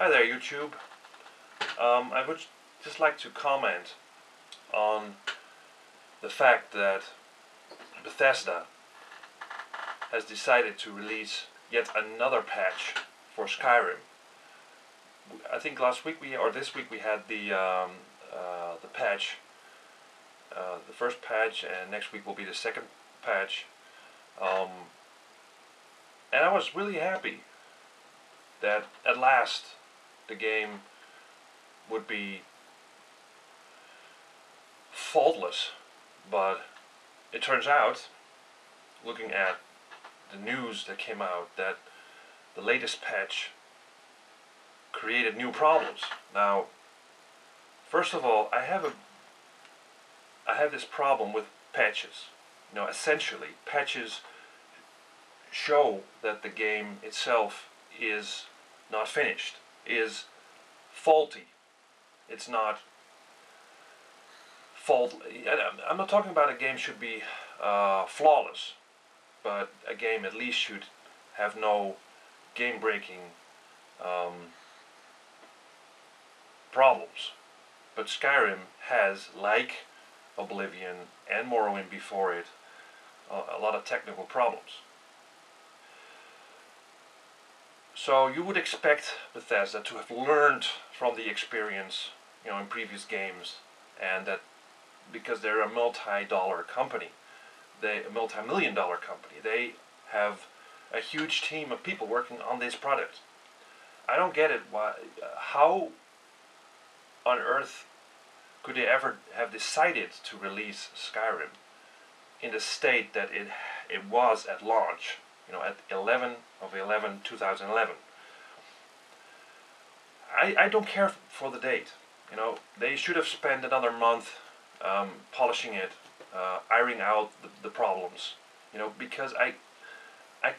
Hi there, YouTube. I would just like to comment on the fact that Bethesda has decided to release yet another patch for Skyrim. I think last week or this week we had the patch, the first patch, and next week will be the second patch. And I was really happy that at last the game would be faultless, but it turns out, looking at the news that came out, that the latest patch created new problems. Now, first of all, I have this problem with patches. You know, essentially, patches show that the game itself is not finished, is faulty. It's not I'm not talking about a game should be flawless, but a game at least should have no game-breaking problems. But Skyrim has, like Oblivion and Morrowind before it, a lot of technical problems. So you would expect Bethesda to have learned from the experience, you know, in previous games, and that because they're a multi-dollar company, a multi-million-dollar company, they have a huge team of people working on this product. I don't get it. How on earth could they ever have decided to release Skyrim in the state that it was at launch? You know, at 11/11/2011. I don't care for the date. You know, they should have spent another month polishing it, ironing out the problems. You know, because I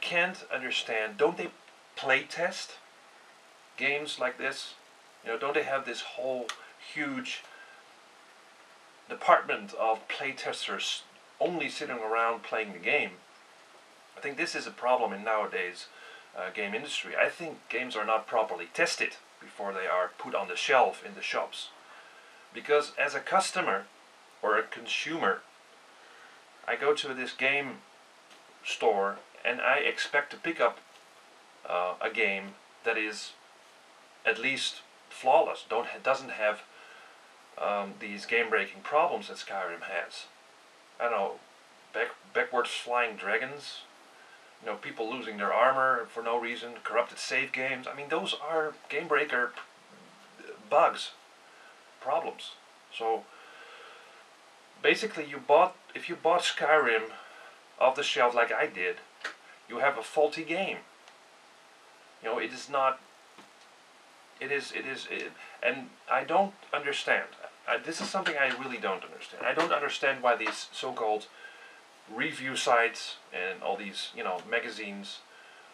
can't understand. Don't they play test games like this? You know, don't they have this whole huge department of play testers only sitting around playing the game? I think this is a problem in nowadays game industry. I think games are not properly tested before they are put on the shelf in the shops. Because as a customer or a consumer, I go to this game store and I expect to pick up a game that is at least flawless, doesn't have these game-breaking problems that Skyrim has. I don't know, backwards flying dragons, you know, people losing their armor for no reason, corrupted save games. I mean, those are game breaker bugs, problems. So basically, if you bought Skyrim off the shelf like I did, you have a faulty game. You know, it is not. And I don't understand. This is something I really don't understand. I don't understand why these so-called review sites and all these, you know, magazines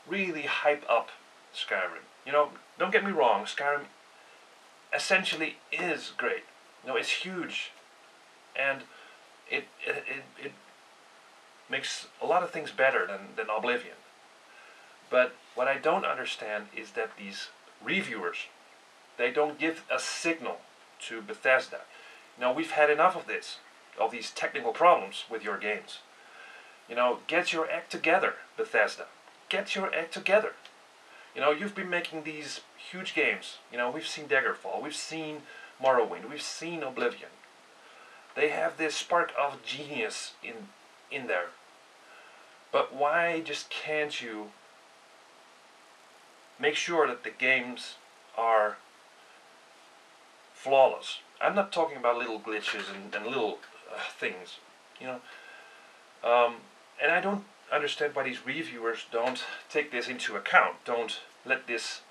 really hype up Skyrim. You know, don't get me wrong, Skyrim essentially is great. You know, it's huge, and it makes a lot of things better than Oblivion. But what I don't understand is that these reviewers, they don't give a signal to Bethesda. You know, we've had enough of this, of these technical problems with your games. You know, get your act together, Bethesda. Get your act together. You know, you've been making these huge games. You know, we've seen Daggerfall, we've seen Morrowind, we've seen Oblivion. They have this spark of genius in there. But why just can't you make sure that the games are flawless? I'm not talking about little glitches and little things, you know. And I don't understand why these reviewers don't take this into account. Don't let this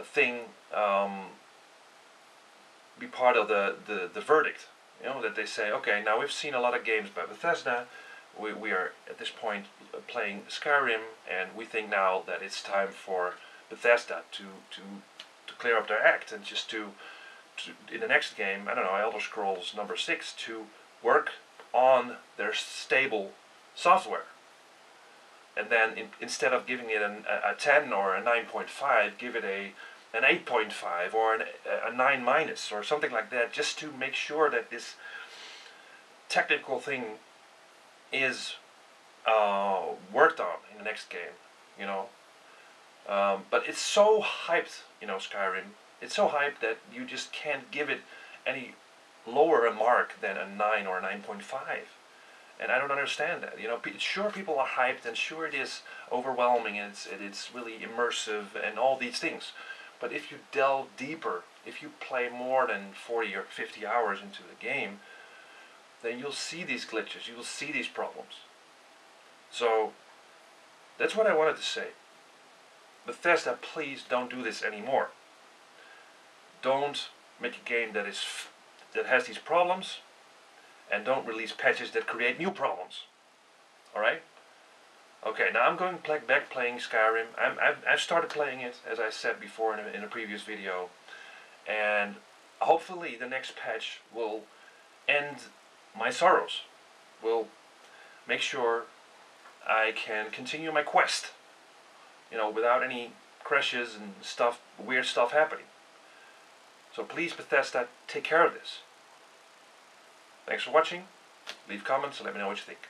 thing be part of the verdict. You know, that they say, okay, now we've seen a lot of games by Bethesda. We are at this point playing Skyrim, and we think now that it's time for Bethesda to clear up their act and just to in the next game, I don't know, Elder Scrolls number 6, to work on their stable software. And then instead of giving it a 10 or a 9.5, give it a an 8.5 or a 9 minus or something like that, just to make sure that this technical thing is worked on in the next game, you know. But it's so hyped, you know, Skyrim. It's so hyped that you just can't give it any lower a mark than a 9 or a 9.5. And I don't understand that. You know, sure, people are hyped, and sure it is overwhelming, and it's really immersive and all these things. But if you delve deeper, if you play more than 40 or 50 hours into the game, then you'll see these glitches, you will see these problems. So that's what I wanted to say. Bethesda, please don't do this anymore. Don't make a game that has these problems, and don't release patches that create new problems. Alright? Okay, now I'm going back playing Skyrim. I've started playing it, as I said before in a previous video, and hopefully the next patch will end my sorrows. Will make sure I can continue my quest, you know, without any crashes and stuff, weird stuff happening. So please, Bethesda, take care of this. Thanks for watching. Leave comments and let me know what you think.